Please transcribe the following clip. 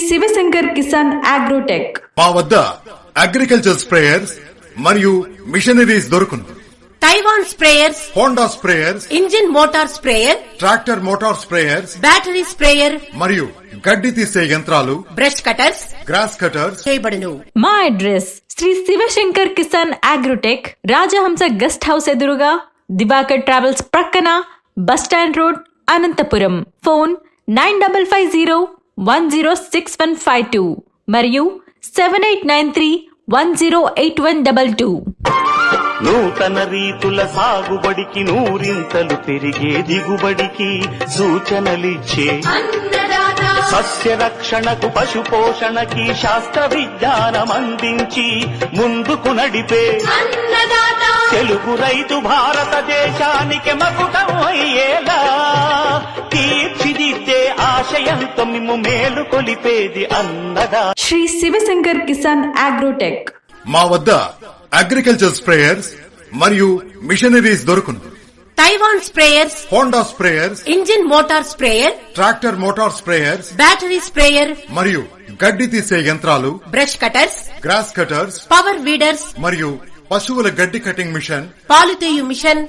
Shivshankar Kisan agrotech మా వద్ద agriculture sprayers మరియు మిషనరీస్ దొరుకును. Taiwan sprayers, Honda sprayers, engine motor sprayer, tractor motor sprayers, battery sprayer మరియు గడ్డి తీసే యంత్రాలు, బ్రష్ కటర్స్, గ్రాస్ కటర్స్ చేయబడును. మా address Shri Shivshankar Kisan Agrotech, Rajahamsa guest house ఎదురుగా, దివాకర్ ట్రావెల్స్ ప్రక్కన, బస్టాండ్ రోడ్, అనంతపురం. ఫోన్ 9550106152 మరియు 7893108122. నూతన రీతుల సాగుబడికి నూరింతలు పెరిగే దిగుబడికి సూచనలిచ్చే సస్య రక్షణకు పశు పోషణకి శాస్త్ర విజ్ఞానం అందించి ముందుకు నడిపే తెలుగు రైతు భారతదేశానికి మకుటం అయ్యేలా తీర్చిదిద్దే ఆశయంతో మిమ్ము మేలు కొలిపేది అన్నదా. శ్రీ శివశంకర్ కిసాన్ అగ్రోటెక్. మా వద్ద అగ్రికల్చర్ స్ప్రేయర్స్ మరియు మిషనరీస్ దొరుకును. Taiwan sprayers, Honda sprayers, engine motor sprayer, tractor motor sprayers, battery sprayer మరియు గడ్డి తీసే యంత్రాలు, brush cutters, grass cutters, power weeders మరియు పశువుల గడ్డి కటింగ్ మిషన్, పాలు తీయు మిషన్,